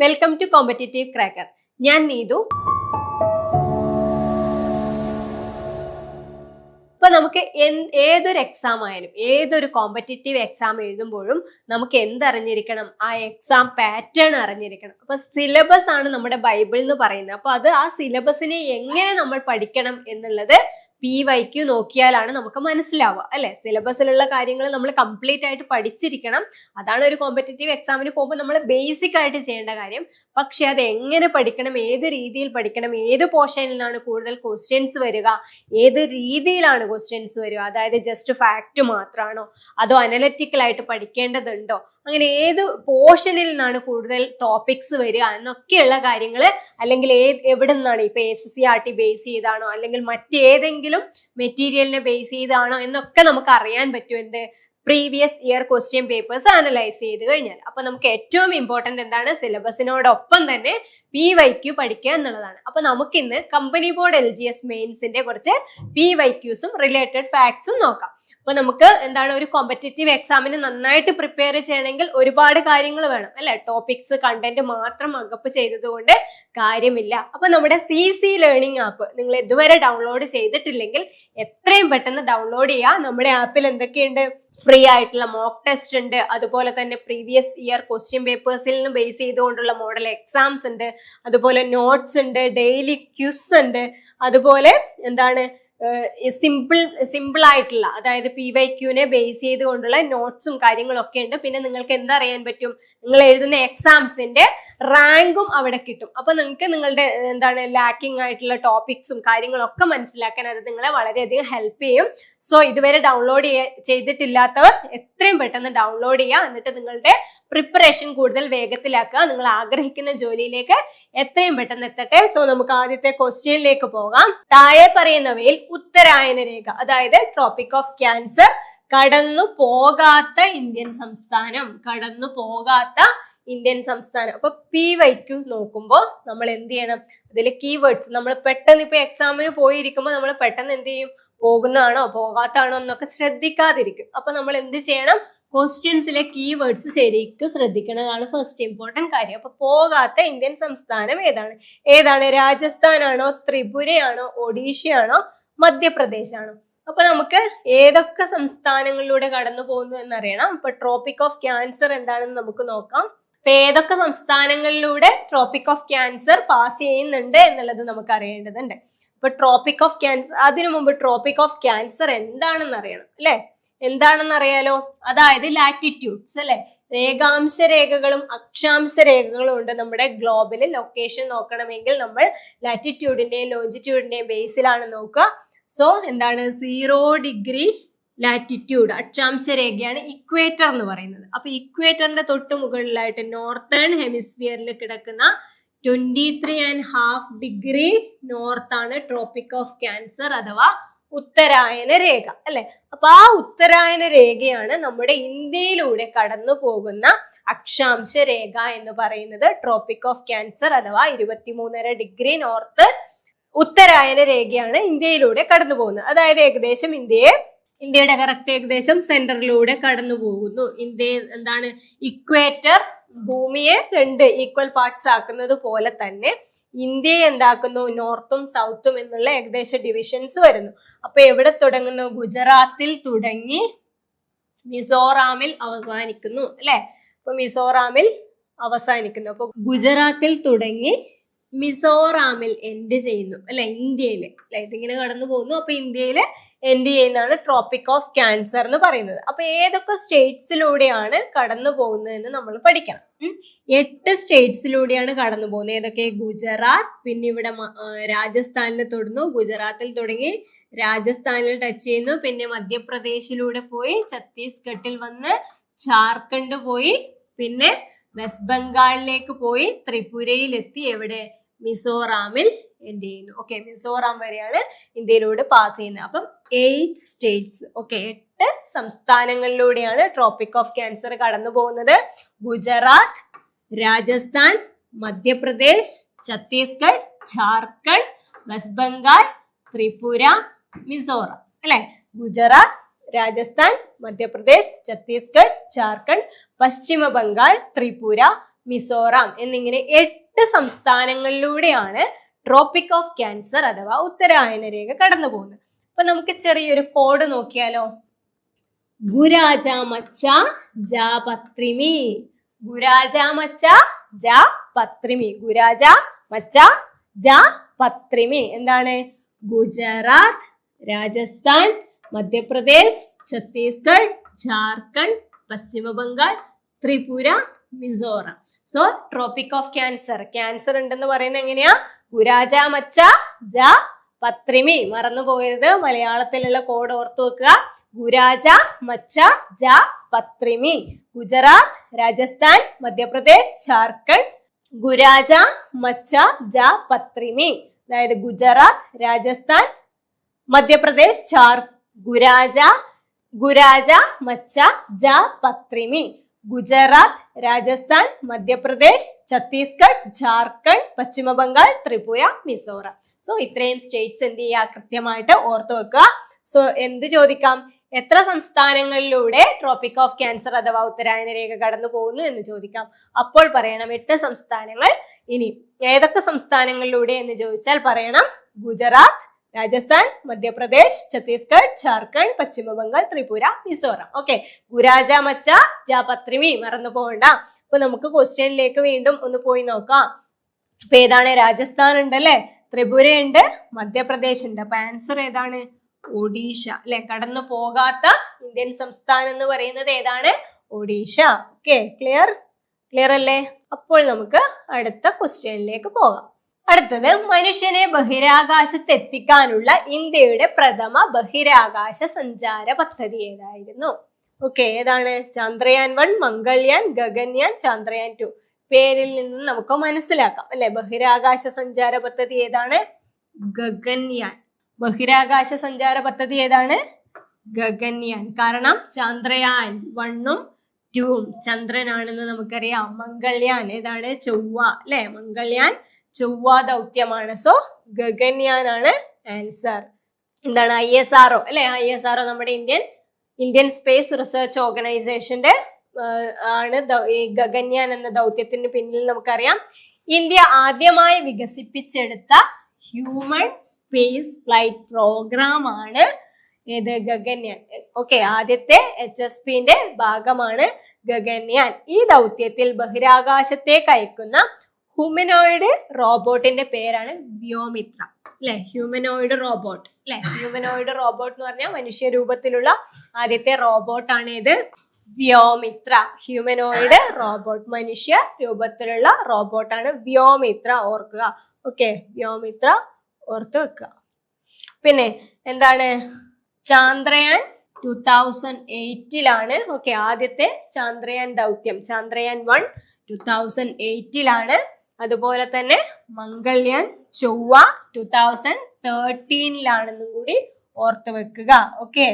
Welcome to competitive cracker. ഞാൻ നീതു. ഇപ്പൊ നമുക്ക് ഏതൊരു എക്സാം ആയാലും ഏതൊരു കോമ്പറ്റേറ്റീവ് എക്സാം എഴുതുമ്പോഴും നമുക്ക് എന്തറിഞ്ഞിരിക്കണം? ആ എക്സാം പാറ്റേൺ അറിഞ്ഞിരിക്കണം. അപ്പൊ സിലബസ് ആണ് നമ്മുടെ ബൈബിൾ എന്ന് പറയുന്നത്. അപ്പൊ അത് ആ സിലബസിനെ എങ്ങനെ നമ്മൾ പഠിക്കണം എന്നുള്ളത് PYQ നോക്കിയാലാണ് നമുക്ക് മനസ്സിലാവുക, അല്ലെ? സിലബസിലുള്ള കാര്യങ്ങൾ നമ്മൾ കംപ്ലീറ്റ് ആയിട്ട് പഠിച്ചിരിക്കണം. അതാണ് ഒരു കോമ്പറ്റേറ്റീവ് എക്സാമിന് പോകുമ്പോൾ നമ്മൾ ബേസിക് ആയിട്ട് ചെയ്യേണ്ട കാര്യം. പക്ഷെ അത് എങ്ങനെ പഠിക്കണം, ഏത് രീതിയിൽ പഠിക്കണം, ഏത് പോർഷനിൽ നിന്നാണ് കൂടുതൽ ക്വസ്റ്റ്യൻസ് വരിക, ഏത് രീതിയിലാണ് ക്വസ്റ്റ്യൻസ് വരിക, അതായത് ജസ്റ്റ് ഫാക്ട് മാത്രമാണോ അതോ അനലിറ്റിക്കൽ ആയിട്ട് പഠിക്കേണ്ടതുണ്ടോ, അങ്ങനെ ഏത് പോർഷനിൽ നിന്നാണ് കൂടുതൽ ടോപ്പിക്സ് വരിക എന്നൊക്കെയുള്ള കാര്യങ്ങൾ, അല്ലെങ്കിൽ എവിടെ നിന്നാണ് ഇപ്പൊ SSCRT ബേസ് ചെയ്താണോ അല്ലെങ്കിൽ മറ്റേതെങ്കിലും മെറ്റീരിയലിനെ ബേസ് ചെയ്താണോ എന്നൊക്കെ നമുക്ക് അറിയാൻ പറ്റും. എന്ത്? Previous year question papers analyse ചെയ്ത് കഴിഞ്ഞാൽ. അപ്പൊ നമുക്ക് ഏറ്റവും ഇമ്പോർട്ടന്റ് എന്താണ്? സിലബസിനോടൊപ്പം തന്നെ PYQ പഠിക്കുക എന്നുള്ളതാണ്. അപ്പൊ നമുക്കിന്ന് കമ്പനി ബോർഡ് LGS മെയിൻസിന്റെ കുറച്ച് PYQസും റിലേറ്റഡ് ഫാക്ട്സും നോക്കാം. അപ്പൊ നമുക്ക് എന്താണ്, ഒരു കോമ്പറ്റേറ്റീവ് എക്സാമിന് നന്നായിട്ട് പ്രിപ്പയർ ചെയ്യണമെങ്കിൽ ഒരുപാട് കാര്യങ്ങൾ വേണം, അല്ലെ? ടോപ്പിക്സ് കണ്ടന്റ് മാത്രം അകപ്പ് ചെയ്തതുകൊണ്ട് കാര്യമില്ല. അപ്പൊ നമ്മുടെ CC ലേണിംഗ് ആപ്പ് നിങ്ങൾ ഇതുവരെ ഡൗൺലോഡ് ചെയ്തിട്ടില്ലെങ്കിൽ എത്രയും പെട്ടെന്ന് ഡൗൺലോഡ് ചെയ്യുക. നമ്മുടെ ആപ്പിൽ എന്തൊക്കെയുണ്ട്? ഫ്രീ ആയിട്ടുള്ള മോക്ക് ടെസ്റ്റ് ഉണ്ട്, അതുപോലെ തന്നെ പ്രീവിയസ് ഇയർ ക്വസ്റ്റ്യൻ പേപ്പേഴ്സിൽ നിന്ന് ബേസ് ചെയ്തുകൊണ്ടുള്ള മോഡൽ എക്സാംസ് ഉണ്ട്, അതുപോലെ നോട്ട്സ് ഉണ്ട്, ഡെയിലി ക്വിസ് ഉണ്ട്, അതുപോലെ എന്താണ് സിമ്പിൾ ആയിട്ടുള്ള, അതായത് PYQനെ ബേസ് ചെയ്തുകൊണ്ടുള്ള നോട്ട്സും കാര്യങ്ങളൊക്കെ ഉണ്ട്. പിന്നെ നിങ്ങൾക്ക് എന്തറിയാൻ പറ്റും? നിങ്ങൾ എഴുതുന്ന എക്സാംസിന്റെ റാങ്കും അവിടെ കിട്ടും. അപ്പൊ നിങ്ങൾക്ക് നിങ്ങളുടെ എന്താണ് ലാക്കിംഗ് ആയിട്ടുള്ള ടോപ്പിക്സും കാര്യങ്ങളൊക്കെ മനസ്സിലാക്കാൻ അത് നിങ്ങളെ വളരെയധികം ഹെൽപ്പ് ചെയ്യും. സോ ഇതുവരെ ഡൗൺലോഡ് ചെയ്തിട്ടില്ലാത്തവർ എത്രയും പെട്ടെന്ന് ഡൗൺലോഡ് ചെയ്യുക. എന്നിട്ട് നിങ്ങളുടെ പ്രിപ്പറേഷൻ കൂടുതൽ വേഗത്തിലാക്കുക. നിങ്ങൾ ആഗ്രഹിക്കുന്ന ജോലിയിലേക്ക് എത്രയും പെട്ടെന്ന് എത്തട്ടെ. സോ നമുക്ക് ആദ്യത്തെ ക്വസ്റ്റ്യനിലേക്ക് പോകാം. താഴെ പറയുന്നവയിൽ ഉത്തരായന രേഖ, അതായത് ട്രോപ്പിക് ഓഫ് ക്യാൻസർ കടന്നു പോകാത്ത ഇന്ത്യൻ സംസ്ഥാനം, കടന്നു പോകാത്ത ഇന്ത്യൻ സംസ്ഥാനം. അപ്പൊ PYQ നോക്കുമ്പോൾ നമ്മൾ എന്ത് ചെയ്യണം? അതിൽ കീവേഡ്സ് നമ്മൾ പെട്ടെന്ന് ഇപ്പൊ എക്സാമിന് പോയിരിക്കുമ്പോൾ നമ്മൾ പെട്ടെന്ന് എന്ത് ചെയ്യും? പോകുന്നതാണോ പോകാത്താണോ എന്നൊക്കെ ശ്രദ്ധിക്കാതിരിക്കും. അപ്പൊ നമ്മൾ എന്ത് ചെയ്യണം? ക്വസ്റ്റ്യൻസിലെ കീവേഡ്സ് ശരിക്കും ശ്രദ്ധിക്കുന്നതാണ് ഫസ്റ്റ് ഇമ്പോർട്ടന്റ് കാര്യം. അപ്പൊ പോകാത്ത ഇന്ത്യൻ സംസ്ഥാനം ഏതാണ്? രാജസ്ഥാനാണോ, ത്രിപുരയാണോ, ഒഡീഷയാണോ, മധ്യപ്രദേശ് ആണോ? അപ്പൊ നമുക്ക് ഏതൊക്കെ സംസ്ഥാനങ്ങളിലൂടെ കടന്നു പോകുന്നു എന്നറിയണം. അപ്പൊ ട്രോപ്പിക് ഓഫ് ക്യാൻസർ എന്താണെന്ന് നമുക്ക് നോക്കാം. അപ്പൊ ഏതൊക്കെ സംസ്ഥാനങ്ങളിലൂടെ ട്രോപ്പിക് ഓഫ് ക്യാൻസർ പാസ് ചെയ്യുന്നുണ്ട് എന്നുള്ളത് നമുക്ക് അറിയേണ്ടതുണ്ട്. അപ്പൊ ട്രോപ്പിക് ഓഫ് ക്യാൻസർ, അതിനു മുമ്പ് ട്രോപ്പിക് ഓഫ് ക്യാൻസർ എന്താണെന്ന് അറിയണം, അല്ലെ? എന്താണെന്ന് അറിയാലോ? അതായത് ലാറ്റിറ്റ്യൂഡ്സ്, അല്ലെ? രേഖാംശ രേഖകളും അക്ഷാംശ രേഖകളും ഉണ്ട്. നമ്മുടെ ഗ്ലോബിൽ ലൊക്കേഷൻ നോക്കണമെങ്കിൽ നമ്മൾ ലാറ്റിറ്റ്യൂഡിന്റെയും ലോഞ്ചിറ്റ്യൂഡിന്റെയും ബേസിലാണ് നോക്കുക. സോ എന്താണ്? 0 ഡിഗ്രി ലാറ്റിറ്റ്യൂഡ് അക്ഷാംശ രേഖയാണ് ഇക്വേറ്റർ എന്ന് പറയുന്നത്. അപ്പൊ ഇക്വേറ്ററിന്റെ തൊട്ട് മുകളിലായിട്ട് നോർത്തേൺ ഹെമിസ്ഫിയറിൽ കിടക്കുന്ന 23.5 ഡിഗ്രി നോർത്ത് ആണ് ട്രോപ്പിക് ഓഫ് ക്യാൻസർ അഥവാ ഉത്തരായന രേഖ, അല്ലെ? അപ്പൊ ആ ഉത്തരായന രേഖയാണ് നമ്മുടെ ഇന്ത്യയിലൂടെ കടന്നു പോകുന്ന അക്ഷാംശ രേഖ എന്ന് പറയുന്നത്. ട്രോപ്പിക് ഓഫ് ക്യാൻസർ അഥവാ 23.5 ഡിഗ്രി നോർത്ത് ഉത്തരായന രേഖയാണ് ഇന്ത്യയിലൂടെ കടന്നു പോകുന്നത്. അതായത് ഏകദേശം ഇന്ത്യയുടെ കറക്റ്റ് ഏകദേശം സെന്ററിലൂടെ കടന്നു പോകുന്നു. ഇന്ത്യ എന്താണ്, ഇക്വേറ്റർ ഭൂമിയെ 2 ഈക്വൽ പാർട്സ് ആക്കുന്നത് പോലെ തന്നെ ഇന്ത്യയെ എന്താക്കുന്നു? നോർത്തും സൗത്തും എന്നുള്ള ഏകദേശം ഡിവിഷൻസ് വരുന്നു. അപ്പൊ എവിടെ തുടങ്ങുന്നു? ഗുജറാത്തിൽ തുടങ്ങി മിസോറാമിൽ അവസാനിക്കുന്നു, അല്ലെ? അപ്പൊ മിസോറാമിൽ അവസാനിക്കുന്നു. അപ്പൊ ഗുജറാത്തിൽ തുടങ്ങി മിസോറാമിൽ എൻഡ് ചെയ്യുന്നു, അല്ലെ? ഇന്ത്യയില്, അല്ലെ? ഇതിങ്ങനെ കടന്നു പോകുന്നു. അപ്പൊ ഇന്ത്യയില് എൻഡ് ചെയ്യുന്നതാണ് ട്രോപ്പിക് ഓഫ് ക്യാൻസർ എന്ന് പറയുന്നത്. അപ്പൊ ഏതൊക്കെ സ്റ്റേറ്റ്സിലൂടെയാണ് കടന്നു പോകുന്നത് എന്ന് നമ്മൾ പഠിക്കണം. 8 സ്റ്റേറ്റ്സിലൂടെയാണ് കടന്നു പോകുന്നത്. ഏതൊക്കെ? ഗുജറാത്ത്, പിന്നെ ഇവിടെ രാജസ്ഥാനിൽ തൊടുന്നു, ഗുജറാത്തിൽ തുടങ്ങി രാജസ്ഥാനിൽ ടച്ച് ചെയ്യുന്നു, പിന്നെ മധ്യപ്രദേശിലൂടെ പോയി ഛത്തീസ്ഗഡിൽ വന്ന് ജാർഖണ്ഡ് പോയി, പിന്നെ വെസ്റ്റ് ബംഗാളിലേക്ക് പോയി ത്രിപുരയിലെത്തി, എവിടെ? മിസോറാമിൽ എൻഡ് ചെയ്യുന്നു. ഓക്കെ, മിസോറാം വരെയാണ് ഇന്ത്യയിലൂടെ പാസ് ചെയ്യുന്നത്. അപ്പം 8 സ്റ്റേറ്റ്സ്, ഓക്കെ, 8 സംസ്ഥാനങ്ങളിലൂടെയാണ് ട്രോപ്പിക് ഓഫ് ക്യാൻസർ കടന്നു പോകുന്നത്. ഗുജറാത്ത്, രാജസ്ഥാൻ, മധ്യപ്രദേശ്, ഛത്തീസ്ഗഡ്, ജാർഖണ്ഡ്, വെസ്റ്റ് ബംഗാൾ, ത്രിപുര, മിസോറാം, അല്ലെ? ഗുജറാത്ത്, രാജസ്ഥാൻ, മധ്യപ്രദേശ്, ഛത്തീസ്ഗഡ്, ജാർഖണ്ഡ്, പശ്ചിമ ബംഗാൾ, ത്രിപുര, മിസോറാം എന്നിങ്ങനെ 8 സംസ്ഥാനങ്ങളിലൂടെയാണ് ട്രോപ്പിക് ഓഫ് ക്യാൻസർ അഥവാ ഉത്തരായന രേഖ കടന്നു പോകുന്നത്. അപ്പൊ നമുക്ക് ചെറിയൊരു കോഡ് നോക്കിയാലോ. ഗുരാജ മച്ച ജാ പത്രിമി, ഗുരാജ മച്ച ജാ പത്രിമി, ഗുരാജ മച്ച ജാ പത്രിമി. എന്താണ്? ഗുജറാത്ത്, രാജസ്ഥാൻ, മധ്യപ്രദേശ്, ഛത്തീസ്ഗഡ്, ജാർഖണ്ഡ്, പശ്ചിമ Bengal, Tripura, Mizoram. So tropic of cancer, cancer ഉണ്ടെന്ന് പറയുന്നത് എങ്ങനെയാ? ഗുരാജ മച്ച ജ പത്രിമി. മറന്നു പോയത്, മലയാളത്തിലുള്ള കോഡ് ഓർത്തു വെക്കുക. ഗുരാജ മച്ച ജ പത്രിമി. ഗുജറാത്ത്, രാജസ്ഥാൻ, മധ്യപ്രദേശ്, ജാർഖണ്ഡ്. ഗുരാജ മച്ച ജ പത്രിമി. അതായത് ഗുജറാത്ത്, രാജസ്ഥാൻ, മധ്യപ്രദേശ്, ഗുരാജ മച്ച ജ പത്രിമി. ഗുജറാത്ത്, രാജസ്ഥാൻ, മധ്യപ്രദേശ്, ഛത്തീസ്ഗഡ്, ജാർഖണ്ഡ്, പശ്ചിമ ബംഗാൾ, ത്രിപുര, മിസോറാം. സോ ഇത്രയും സ്റ്റേറ്റ്സ് എന്ത് ചെയ്യുക? കൃത്യമായിട്ട് ഓർത്തു വെക്കുക. സോ എന്ത് ചോദിക്കാം? എത്ര സംസ്ഥാനങ്ങളിലൂടെ ട്രോപ്പിക് ഓഫ് ക്യാൻസർ അഥവാ ഉത്തരായന രേഖ കടന്നു പോകുന്നു എന്ന് ചോദിക്കാം. അപ്പോൾ പറയണം 8 സംസ്ഥാനങ്ങൾ. ഇനി ഏതൊക്കെ സംസ്ഥാനങ്ങളിലൂടെ എന്ന് ചോദിച്ചാൽ പറയണം ഗുജറാത്ത്, രാജസ്ഥാൻ, മധ്യപ്രദേശ്, ഛത്തീസ്ഗഡ്, ജാർഖണ്ഡ്, പശ്ചിമ ബംഗാൾ, ത്രിപുര, മിസോറാം. ഓക്കെ, ഗുരാജ മച്ച ജ പത്രിമി മറന്നു പോകണ്ട. അപ്പൊ നമുക്ക് ക്വസ്റ്റ്യനിലേക്ക് വീണ്ടും ഒന്ന് പോയി നോക്കാം. അപ്പൊ ഏതാണ്? രാജസ്ഥാൻ ഉണ്ടല്ലേ, ത്രിപുര ഉണ്ട്, മധ്യപ്രദേശ് ഉണ്ട്. അപ്പൊ ആൻസർ ഏതാണ്? ഒഡീഷ അല്ലെ. കടന്നു പോകാത്ത ഇന്ത്യൻ സംസ്ഥാനം എന്ന് പറയുന്നത് ഏതാണ്? ഒഡീഷ. ഓക്കെ, ക്ലിയർ അല്ലേ? അപ്പോൾ നമുക്ക് അടുത്ത ക്വസ്റ്റ്യനിലേക്ക് പോകാം. അടുത്തത്, മനുഷ്യനെ ബഹിരാകാശത്ത് എത്തിക്കാനുള്ള ഇന്ത്യയുടെ പ്രഥമ ബഹിരാകാശ സഞ്ചാര പദ്ധതി ഏതായിരുന്നു? ഓക്കെ, ഏതാണ്? ചന്ദ്രയാൻ 1, മംഗൾയാൻ, ഗഗൻയാൻ, ചന്ദ്രയാൻ 2. പേരിൽ നിന്ന് നമുക്ക് മനസ്സിലാക്കാം അല്ലെ. ബഹിരാകാശ സഞ്ചാര പദ്ധതി ഏതാണ്? ഗഗൻയാൻ. ബഹിരാകാശ സഞ്ചാര പദ്ധതി ഏതാണ്? ഗഗൻയാൻ. കാരണം ചന്ദ്രയാൻ 1ഉം 2ഉം ചന്ദ്രനാണെന്ന് നമുക്കറിയാം. മംഗൾയാൻ ഏതാണ്? ചൊവ്വ അല്ലെ. മംഗൾയാൻ ചൊവ്വ ദൗത്യമാണ്. സോ ഗഗൻയാൻ ആണ് ആൻസർ. എന്താണ്? ISRO അല്ലെ. ISRO നമ്മുടെ ഇന്ത്യൻ സ്പേസ് റിസർച്ച് ഓർഗനൈസേഷന്റെ ആണ് ഈ ഗഗൻയാൻ എന്ന ദൗത്യത്തിന് പിന്നിൽ നമുക്കറിയാം. ഇന്ത്യ ആദ്യമായി വികസിപ്പിച്ചെടുത്ത ഹ്യൂമൻ സ്പേസ് ഫ്ലൈറ്റ് പ്രോഗ്രാം ആണ് ഏത്? ഗഗൻയാൻ. ഓക്കെ, ആദ്യത്തെ HSPന്റെ ഭാഗമാണ് ഗഗൻയാൻ. ഈ ദൗത്യത്തിൽ ബഹിരാകാശത്തേക്ക് അയക്കുന്ന ഹ്യൂമനോയിഡ് റോബോട്ടിന്റെ പേരാണ് വ്യോമിത്ര അല്ലെ. ഹ്യൂമനോയിഡ് റോബോട്ട് അല്ലെ. ഹ്യൂമനോയിഡ് റോബോട്ട് എന്ന് പറഞ്ഞാൽ മനുഷ്യരൂപത്തിലുള്ള ആദ്യത്തെ റോബോട്ടാണ് ഇത് വ്യോമിത്ര. ഹ്യൂമനോയിഡ് റോബോട്ട്, മനുഷ്യ രൂപത്തിലുള്ള റോബോട്ടാണ് വ്യോമിത്ര. ഓർക്കുക. ഓക്കെ, വ്യോമിത്ര ഓർത്ത് വെക്കുക. പിന്നെ എന്താണ്? ചന്ദ്രയാൻ 2008 ഓക്കെ, ആദ്യത്തെ ചന്ദ്രയാൻ ദൗത്യം ചന്ദ്രയാൻ 1 2008 അതുപോലെ തന്നെ മംഗൾയാൻ ചൊവ്വ 2013 കൂടി ഓർത്ത് വെക്കുക. ഓക്കെ,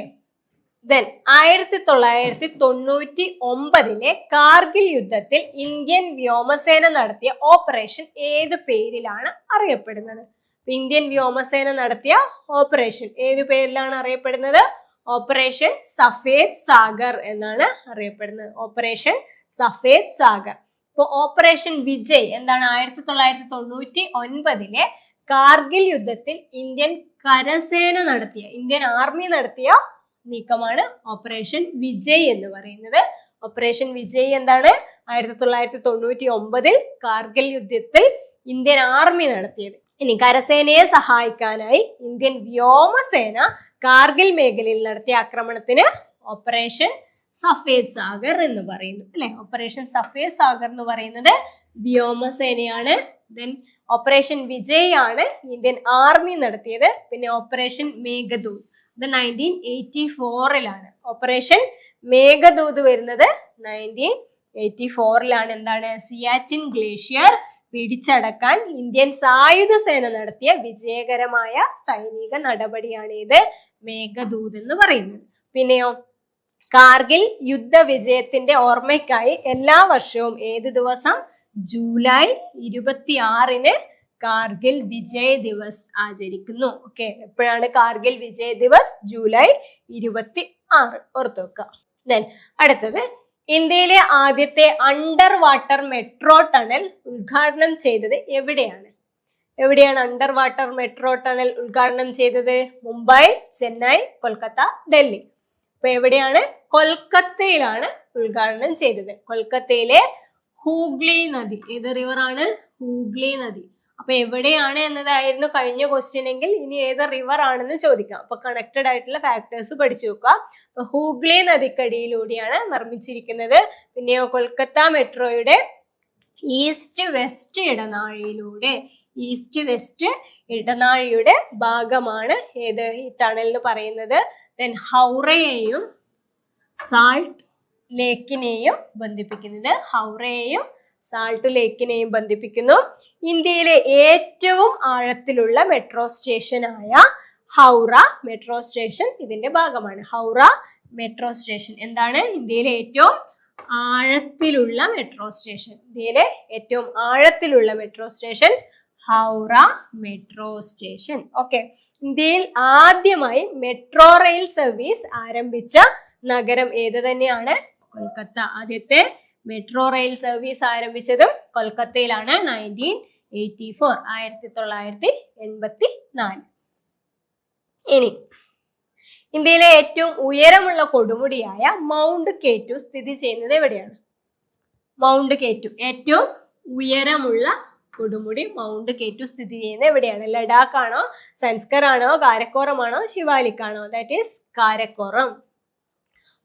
ദെൻ 1999 കാർഗിൽ യുദ്ധത്തിൽ ഇന്ത്യൻ വ്യോമസേന നടത്തിയ ഓപ്പറേഷൻ ഏത് പേരിലാണ് അറിയപ്പെടുന്നത്? ഇന്ത്യൻ വ്യോമസേന നടത്തിയ ഓപ്പറേഷൻ ഏത് പേരിലാണ് അറിയപ്പെടുന്നത്? ഓപ്പറേഷൻ സഫേദ് സാഗർ എന്നാണ് അറിയപ്പെടുന്നത്. ഓപ്പറേഷൻ സഫേദ് സാഗർ. ഇപ്പൊ ഓപ്പറേഷൻ വിജയ് എന്താണ്? 1999 കാർഗിൽ യുദ്ധത്തിൽ ഇന്ത്യൻ ആർമി നടത്തിയ നീക്കമാണ് ഓപ്പറേഷൻ വിജയ് എന്ന് പറയുന്നത്. ഓപ്പറേഷൻ വിജയ് എന്താണ്? 1999 കാർഗിൽ യുദ്ധത്തിൽ ഇന്ത്യൻ ആർമി നടത്തിയത്. ഇനി കരസേനയെ സഹായിക്കാനായി ഇന്ത്യൻ വ്യോമസേന കാർഗിൽ മേഖലയിൽ നടത്തിയ ആക്രമണത്തിന് ഓപ്പറേഷൻ സഫേദ് സാഗർ എന്ന് പറയുന്നു അല്ലെ. ഓപ്പറേഷൻ സഫേദ് സാഗർ എന്ന് പറയുന്നത് വ്യോമസേനയാണ്. ദെൻ ഓപ്പറേഷൻ വിജയ് ആണ് ഇന്ത്യൻ ആർമി നടത്തിയത്. പിന്നെ ഓപ്പറേഷൻ മേഘദൂത് ഇത് 1984 ഓപ്പറേഷൻ മേഘദൂത് വരുന്നത് 1984 എന്താണ്? സിയാച്ചിൻ ഗ്ലേഷ്യർ പിടിച്ചടക്കാൻ ഇന്ത്യൻ സായുധ സേന നടത്തിയ വിജയകരമായ സൈനിക നടപടിയാണ് ഇത് മേഘദൂത് എന്ന് പറയുന്നത്. പിന്നെയോ കാർഗിൽ യുദ്ധ വിജയത്തിന്റെ ഓർമ്മയ്ക്കായി എല്ലാ വർഷവും ഏത് ദിവസം? ജൂലൈ 26 കാർഗിൽ വിജയ് ദിവസ് ആചരിക്കുന്നു. ഓക്കെ, എപ്പോഴാണ് കാർഗിൽ വിജയ് ദിവസ്? ജൂലൈ 26. ഓർത്തു വെക്കുക. ദെൻ അടുത്തത്, ഇന്ത്യയിലെ ആദ്യത്തെ അണ്ടർ വാട്ടർ മെട്രോ ടണൽ ഉദ്ഘാടനം ചെയ്തത് എവിടെയാണ്? എവിടെയാണ് അണ്ടർ വാട്ടർ മെട്രോ ടണൽ ഉദ്ഘാടനം ചെയ്തത്? മുംബൈ, ചെന്നൈ, കൊൽക്കത്ത, ഡൽഹി. അപ്പൊ എവിടെയാണ്? കൊൽക്കത്തയിലാണ് ഉദ്ഘാടനം ചെയ്തത്. കൊൽക്കത്തയിലെ ഹൂഗ്ലി നദി, ഏത് റിവർ ആണ്? ഹൂഗ്ലി നദി. അപ്പൊ എവിടെയാണ് എന്നതായിരുന്നു കഴിഞ്ഞ ക്വസ്റ്റ്യൻ എങ്കിൽ ഇനി ഏത് റിവർ ആണെന്ന് ചോദിക്കാം. അപ്പൊ കണക്റ്റഡ് ആയിട്ടുള്ള ഫാക്ടേഴ്സ് പഠിച്ചു വെക്കുക. അപ്പൊ ഹൂഗ്ലി നദിക്കടിയിലൂടെയാണ് നിർമ്മിച്ചിരിക്കുന്നത്. പിന്നെയോ കൊൽക്കത്ത മെട്രോയുടെ ഈസ്റ്റ് വെസ്റ്റ് ഇടനാഴിയുടെ ഭാഗമാണ് ഏത് ഈ ടണൽ എന്ന് പറയുന്നത്. ദെൻ ഹൗറയെയും സാൾട്ട് ലേക്കിനെയും ബന്ധിപ്പിക്കുന്നു. ഇന്ത്യയിലെ ഏറ്റവും ആഴത്തിലുള്ള മെട്രോ സ്റ്റേഷനായ ഹൗറ മെട്രോ സ്റ്റേഷൻ ഇതിന്റെ ഭാഗമാണ്. ഹൗറ മെട്രോ സ്റ്റേഷൻ എന്താണ്? ഇന്ത്യയിലെ ഏറ്റവും ആഴത്തിലുള്ള metro station Howrah metro station. Okay. ഇന്ത്യയിൽ ആദ്യമായി മെട്രോ റെയിൽ സർവീസ് ആരംഭിച്ച നഗരം ഏത് തന്നെയാണ്? കൊൽക്കത്ത. ആദ്യത്തെ മെട്രോ റെയിൽ സർവീസ് ആരംഭിച്ചതും കൊൽക്കത്തയിലാണ്. 1984. ഇനി ഇന്ത്യയിലെ ഏറ്റവും ഉയരമുള്ള കൊടുമുടിയായ മൗണ്ട് കേറ്റു സ്ഥിതി ചെയ്യുന്നത് എവിടെയാണ്? മൗണ്ട് കേറ്റു, ഏറ്റവും ഉയരമുള്ള കൊടുമുടി മൗണ്ട് കേറ്റു സ്ഥിതി ചെയ്യുന്നത് എവിടെയാണ്? ലഡാക്ക് ആണോ, സൻസ്കർ ആണോ, കാരക്കോറം ആണോ, ശിവാലിക് ആണോ? That is Karakoram.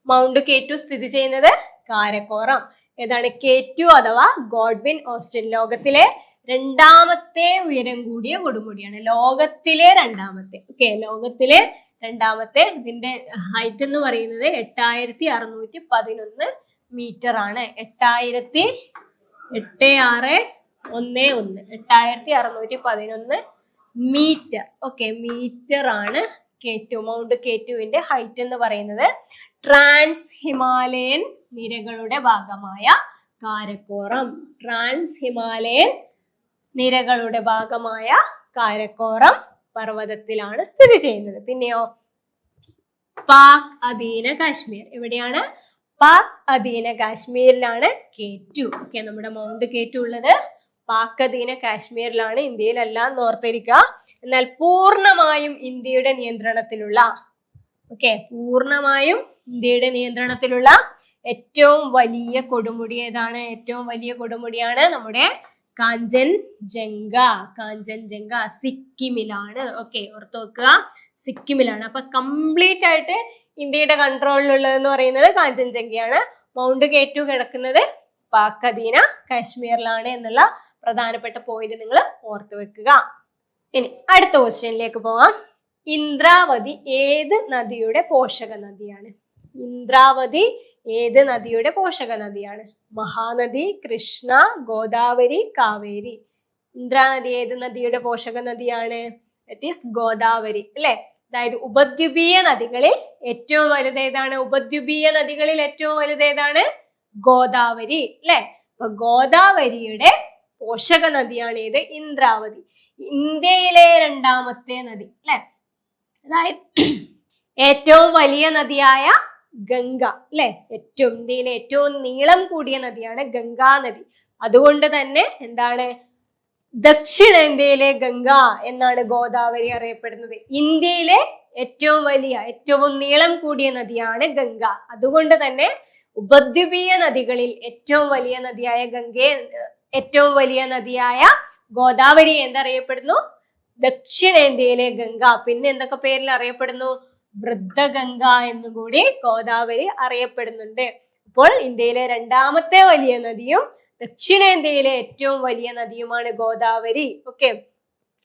മൗണ്ട് കേറ്റു സ്ഥിതി ചെയ്യുന്നത് കാരക്കോറം. ഏതാണ്? കേറ്റു അഥവാ ഗോഡ്വിൻ ഓസ്റ്റിൻ ലോകത്തിലെ രണ്ടാമത്തെ ഉയരം കൂടിയ കൊടുമുടിയാണ്. ലോകത്തിലെ രണ്ടാമത്തെ. ഇതിന്റെ ഹൈറ്റ് എന്ന് പറയുന്നത് 8611 മീറ്റർ ആണ്. 8611 മീറ്റർ. ഓക്കെ, മീറ്റർ ആണ് കേറ്റു. മൗണ്ട് കേറ്റുവിന്റെ ഹൈറ്റ് എന്ന് പറയുന്നത്. ട്രാൻസ് ഹിമാലയൻ നിരകളുടെ ഭാഗമായ കാരക്കോറം പർവ്വതത്തിലാണ് സ്ഥിതി ചെയ്യുന്നത്. പിന്നെയോ പാക് അധീന കാശ്മീർ. എവിടെയാണ്? പാക് അധീന കാശ്മീരിലാണ് കേറ്റു. ഓക്കെ, നമ്മുടെ മൗണ്ട് കേറ്റു ഉള്ളത് പാക് അധീന കാശ്മീരിലാണ്. ഇന്ത്യയിലെല്ലാം ഓർത്തിരിക്കുക. എന്നാൽ പൂർണ്ണമായും ഇന്ത്യയുടെ നിയന്ത്രണത്തിലുള്ള ഏറ്റവും വലിയ കൊടുമുടി ഏതാണ്? ഏറ്റവും വലിയ കൊടുമുടിയാണ് നമ്മുടെ കാഞ്ചൻജംഗ. സിക്കിമിലാണ്. ഓക്കെ, ഓർത്ത് വെക്കുക, സിക്കിമിലാണ്. അപ്പൊ കംപ്ലീറ്റ് ആയിട്ട് ഇന്ത്യയുടെ കൺട്രോളിലുള്ളതെന്ന് പറയുന്നത് കാഞ്ചൻജംഗയാണ്. മൗണ്ട് കേറ്റു കിടക്കുന്നത് പാക് അധീന കാശ്മീരിലാണ് എന്നുള്ള പ്രധാനപ്പെട്ട പോയിന്റ് നിങ്ങൾ ഓർത്തു വെക്കുക. ഇനി അടുത്ത ക്വസ്റ്റ്യനിലേക്ക് പോവാം. ഇന്ദ്രാവതി ഏത് നദിയുടെ പോഷക നദിയാണ്? മഹാനദി, കൃഷ്ണ, ഗോദാവരി, കാവേരി. ഇന്ദ്രാനദി ഏത് നദിയുടെ പോഷക നദിയാണ്? ഇറ്റ് ഈസ് ഗോദാവരി അല്ലെ. അതായത് ഉപദ്വീപീയ നദികളിൽ ഏറ്റവും വലുത് ഏതാണ്? ഗോദാവരി അല്ലെ. അപ്പൊ ഗോദാവരിയുടെ പോഷക നദിയാണ് ഏത്? ഇന്ദ്രാവതി. ഇന്ത്യയിലെ രണ്ടാമത്തെ നദി അല്ലെ. അതായത് ഏറ്റവും വലിയ നദിയായ ഗംഗ അല്ലെ. ഇന്ത്യയിലെ ഏറ്റവും നീളം കൂടിയ നദിയാണ് ഗംഗാ നദി. അതുകൊണ്ട് തന്നെ എന്താണ്? ദക്ഷിണേന്ത്യയിലെ ഗംഗ എന്നാണ് ഗോദാവരി അറിയപ്പെടുന്നത്. ഇന്ത്യയിലെ ഏറ്റവും നീളം കൂടിയ നദിയാണ് ഗംഗ. അതുകൊണ്ട് തന്നെ ഉപദ്വീപീയ നദികളിൽ ഏറ്റവും വലിയ നദിയായ ഗോദാവരി എന്തറിയപ്പെടുന്നു? ദക്ഷിണേന്ത്യയിലെ ഗംഗ. പിന്നെ എന്തൊക്കെ പേരിൽ അറിയപ്പെടുന്നു? വൃദ്ധഗംഗ എന്നുകൂടി ഗോദാവരി അറിയപ്പെടുന്നുണ്ട്. അപ്പോൾ ഇന്ത്യയിലെ രണ്ടാമത്തെ വലിയ നദിയും ദക്ഷിണേന്ത്യയിലെ ഏറ്റവും വലിയ നദിയുമാണ് ഗോദാവരി. ഓക്കെ,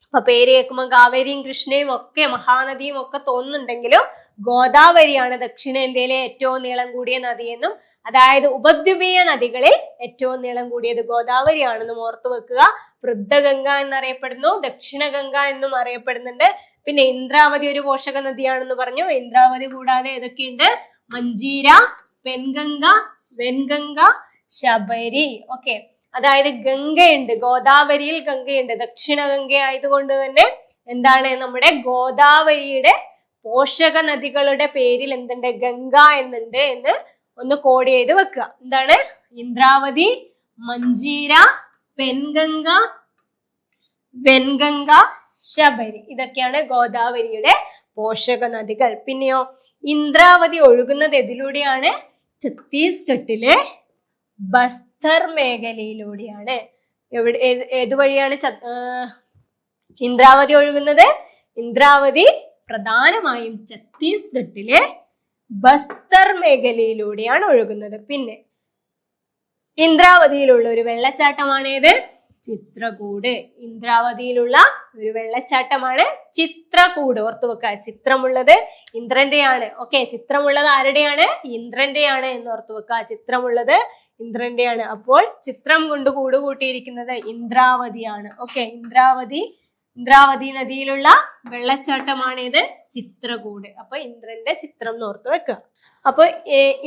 അപ്പൊ പേര് കേൾക്കുമ്പോൾ കാവേരിയും കൃഷ്ണയും ഒക്കെ മഹാനദിയും ഒക്കെ തോന്നുന്നുണ്ടെങ്കിലും ഗോദാവരിയാണ് ദക്ഷിണേന്ത്യയിലെ ഏറ്റവും നീളം കൂടിയ നദിയെന്നും, അതായത് ഉപദ്വീപീയ നദികളിൽ ഏറ്റവും നീളം കൂടിയത് ഗോദാവരിയാണെന്നും ഓർത്തു വെക്കുക. വൃദ്ധഗംഗ എന്നറിയപ്പെടുന്നു, ദക്ഷിണഗംഗ എന്നും അറിയപ്പെടുന്നുണ്ട്. പിന്നെ ഇന്ദ്രാവതി ഒരു പോഷക നദിയാണെന്ന് പറഞ്ഞു. ഇന്ദ്രാവതി കൂടാതെ ഏതൊക്കെയുണ്ട്? മഞ്ചീര, പെൻഗംഗ, വെൻഗംഗ, ശബരി. ഓക്കെ, അതായത് ഗംഗയുണ്ട്, ഗോദാവരിയിൽ ഗംഗയുണ്ട്. ദക്ഷിണ ഗംഗ ആയതുകൊണ്ട് തന്നെ എന്താണ്? നമ്മുടെ ഗോദാവരിയുടെ പോഷക നദികളുടെ പേരിൽ എന്തുണ്ട്? ഗംഗ എന്നുണ്ട് എന്ന് ഒന്ന് കോഡ് ചെയ്ത് വെക്കുക. എന്താണ്? ഇന്ദ്രാവതി, മഞ്ജീര, പെൻഗംഗ, വെൻഗംഗ, ശബരി. ഇതൊക്കെയാണ് ഗോദാവരിയുടെ പോഷക നദികൾ. പിന്നെയോ ഇന്ദ്രാവതി ഒഴുകുന്നത് എതിലൂടെയാണ്? ഛത്തീസ്ഗഡിലെ ബസ്തർ മേഖലയിലൂടെയാണ്. ഏതുവഴിയാണ് ഇന്ദ്രാവതി ഒഴുകുന്നത്? ഇന്ദ്രാവതി പ്രധാനമായും ഛത്തീസ്ഗഡിലെ ബസ്തർ മേഖലയിലൂടെയാണ് ഒഴുകുന്നത്. പിന്നെ ഇന്ദ്രാവതിയിലുള്ള ഒരു വെള്ളച്ചാട്ടമാണേത്? ചിത്രകൂട്. ഇന്ദ്രാവതിയിലുള്ള ഒരു വെള്ളച്ചാട്ടമാണ് ചിത്രകൂട്. ഓർത്തു വെക്കുക, ചിത്രമുള്ളത് ഇന്ദ്രന്റെയാണ്. ഓക്കെ, ചിത്രമുള്ളത് ആരുടെയാണ്? ഇന്ദ്രന്റെയാണ് എന്ന് ഓർത്തു വെക്കുക. ചിത്രമുള്ളത് ഇന്ദ്രന്റെയാണ്. അപ്പോൾ ചിത്രം കൊണ്ട് കൂട് കൂട്ടിയിരിക്കുന്നത് ഇന്ദ്രാവതിയാണ്. ഓക്കെ, ഇന്ദ്രാവതി നദിയിലുള്ള വെള്ളച്ചാട്ടമാണിത് ചിത്രകൂട്. അപ്പൊ ഇന്ദ്രന്റെ ചിത്രം എന്ന് ഓർത്ത് വെക്കുക. അപ്പൊ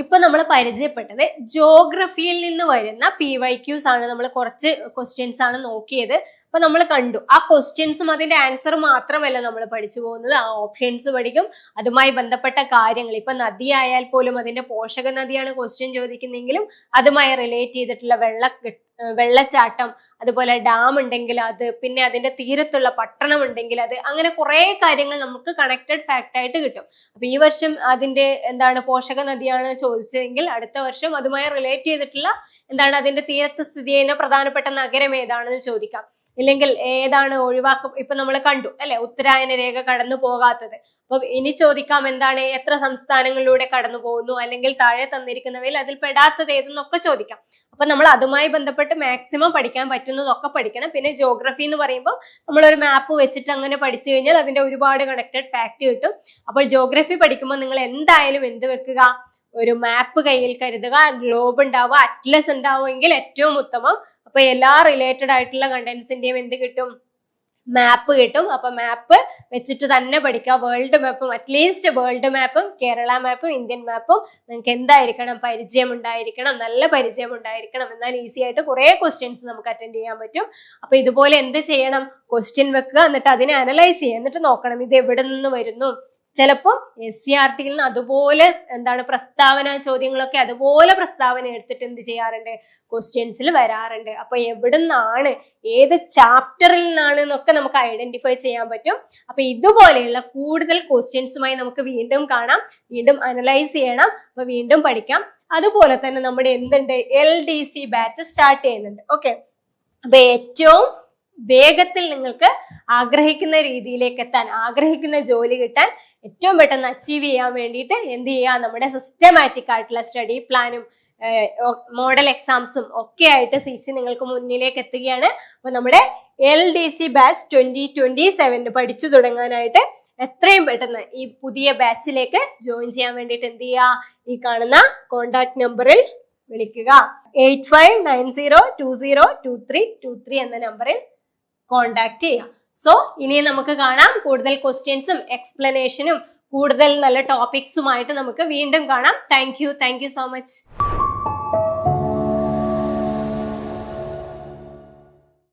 ഇപ്പൊ നമ്മൾ പരിചയപ്പെട്ടത് ജോഗ്രഫിയിൽ നിന്ന് വരുന്ന PYQs ആണ്. നമ്മൾ കുറച്ച് ക്വസ്റ്റ്യൻസ് ആണ് നോക്കിയത്. അപ്പൊ നമ്മൾ കണ്ടു ആ ക്വസ്റ്റ്യൻസും അതിന്റെ ആൻസർ മാത്രമല്ല നമ്മൾ പഠിച്ചു പോകുന്നത്, ആ ഓപ്ഷൻസ് പഠിക്കും, അതുമായി ബന്ധപ്പെട്ട കാര്യങ്ങൾ. ഇപ്പൊ നദി ആയാൽ പോലും അതിന്റെ പോഷക നദിയാണ് ക്വസ്റ്റ്യൻ ചോദിക്കുന്നെങ്കിലും അതുമായി റിലേറ്റ് ചെയ്തിട്ടുള്ള വെള്ളച്ചാട്ടം, അതുപോലെ ഡാം ഉണ്ടെങ്കിൽ അത്, പിന്നെ അതിന്റെ തീരത്തുള്ള പട്ടണം ഉണ്ടെങ്കിൽ അത്, അങ്ങനെ കുറെ കാര്യങ്ങൾ നമുക്ക് കണക്റ്റഡ് ഫാക്ട് ആയിട്ട് കിട്ടും. അപ്പൊ ഈ വർഷം അതിന്റെ പോഷക നദിയാണ് ചോദിച്ചതെങ്കിൽ അടുത്ത വർഷം അതുമായി റിലേറ്റ് ചെയ്തിട്ടുള്ള അതിന്റെ തീരത്ത് സ്ഥിതി ചെയ്യുന്ന പ്രധാനപ്പെട്ട നഗരം ഏതാണെന്ന് ചോദിക്കാം. ഇല്ലെങ്കിൽ ഏതാണ് ഇപ്പൊ നമ്മൾ കണ്ടു അല്ലെ, ഉത്തരായന രേഖ കടന്നു പോകാത്തത്. അപ്പൊ ഇനി ചോദിക്കാം എത്ര സംസ്ഥാനങ്ങളിലൂടെ കടന്നു പോകുന്നു, അല്ലെങ്കിൽ താഴെ തന്നിരിക്കുന്നവയിൽ അതിൽ പെടാത്തത് ഏതെന്നൊക്കെ ചോദിക്കാം. അപ്പൊ നമ്മൾ അതുമായി ബന്ധപ്പെട്ട് മാക്സിമം പഠിക്കാൻ പറ്റുന്നതൊക്കെ പഠിക്കണം. പിന്നെ ജോഗ്രഫി എന്ന് പറയുമ്പോൾ നമ്മളൊരു മാപ്പ് വെച്ചിട്ട് അങ്ങനെ പഠിച്ചു കഴിഞ്ഞാൽ അതിന്റെ ഒരുപാട് കണക്റ്റഡ് ഫാക്ട് കിട്ടും. അപ്പോൾ ജോഗ്രഫി പഠിക്കുമ്പോൾ നിങ്ങൾ എന്തായാലും എന്ത് വെക്കുക? ഒരു മാപ്പ് കയ്യിൽ കരുതുക. ഗ്ലോബ് ഉണ്ടാവുക, അറ്റ്ലസ് ഉണ്ടാവുമെങ്കിൽ ഏറ്റവും ഉത്തമം. അപ്പൊ എല്ലാ റിലേറ്റഡ് ആയിട്ടുള്ള കണ്ടന്റ്സിന്റെയും എന്ത് കിട്ടും? മാപ്പ് കിട്ടും. അപ്പൊ മാപ്പ് വെച്ചിട്ട് തന്നെ പഠിക്കുക. വേൾഡ് മാപ്പും, അറ്റ്ലീസ്റ്റ് വേൾഡ് മാപ്പും കേരള മാപ്പും ഇന്ത്യൻ മാപ്പും നിങ്ങൾക്ക് എന്തായിരിക്കണം? പരിചയം ഉണ്ടായിരിക്കണം, നല്ല പരിചയം ഉണ്ടായിരിക്കണം. എന്നാൽ ഈസി ആയിട്ട് കുറെ ക്വസ്റ്റ്യൻസ് നമുക്ക് അറ്റൻഡ് ചെയ്യാൻ പറ്റും. അപ്പൊ ഇതുപോലെ എന്ത് ചെയ്യണം? ക്വസ്റ്റ്യൻ വെക്കുക, എന്നിട്ട് അതിനെ അനലൈസ് ചെയ്യുക, എന്നിട്ട് നോക്കണം ഇത് എവിടെ നിന്ന് വരുന്നു. ചിലപ്പോൾ SCRT-യിൽ നിന്ന് അതുപോലെ പ്രസ്താവന ചോദ്യങ്ങളൊക്കെ അതുപോലെ പ്രസ്താവന എടുത്തിട്ട് എന്ത് ചെയ്യാറുണ്ട്? ക്വസ്റ്റ്യൻസിൽ വരാറുണ്ട്. അപ്പൊ എവിടുന്നാണ്, ഏത് ചാപ്റ്ററിൽ നിന്നാണ് എന്നൊക്കെ നമുക്ക് ഐഡന്റിഫൈ ചെയ്യാൻ പറ്റും. അപ്പൊ ഇതുപോലെയുള്ള കൂടുതൽ ക്വസ്റ്റ്യൻസുമായി നമുക്ക് വീണ്ടും കാണാം, വീണ്ടും അനലൈസ് ചെയ്യണം, അപ്പൊ വീണ്ടും പഠിക്കാം. അതുപോലെ തന്നെ നമ്മുടെ LDC ബാച്ച് സ്റ്റാർട്ട് ചെയ്യുന്നുണ്ട്. ഓക്കെ, അപ്പൊ ഏറ്റവും വേഗത്തിൽ നിങ്ങൾക്ക് ആഗ്രഹിക്കുന്ന രീതിയിലേക്ക് എത്താൻ, ആഗ്രഹിക്കുന്ന ജോലി കിട്ടാൻ, ഏറ്റവും പെട്ടെന്ന് അച്ചീവ് ചെയ്യാൻ വേണ്ടിയിട്ട് എന്ത് ചെയ്യുക? നമ്മുടെ സിസ്റ്റമാറ്റിക് ആയിട്ടുള്ള സ്റ്റഡി പ്ലാനും മോഡൽ എക്സാംസും ഒക്കെ ആയിട്ട് CC നിങ്ങൾക്ക് മുന്നിലേക്ക് എത്തുകയാണ്. അപ്പൊ നമ്മുടെ LDC ബാച്ച് 2027 പഠിച്ചു തുടങ്ങാനായിട്ട് എത്രയും പെട്ടെന്ന് ഈ പുതിയ ബാച്ചിലേക്ക് ജോയിൻ ചെയ്യാൻ വേണ്ടിയിട്ട് എന്ത് ചെയ്യുക? ഈ കാണുന്ന കോണ്ടാക്ട് നമ്പറിൽ വിളിക്കുക. 8590202323 എന്ന നമ്പറിൽ കോണ്ടാക്ട് ചെയ്യുക. സോ ഇനി നമുക്ക് കാണാം. കൂടുതൽ ക്വസ്റ്റ്യൻസും എക്സ്പ്ലനേഷനും കൂടുതൽ നല്ല ടോപ്പിക്സുമായിട്ട് നമുക്ക് വീണ്ടും കാണാം. Thank you so much.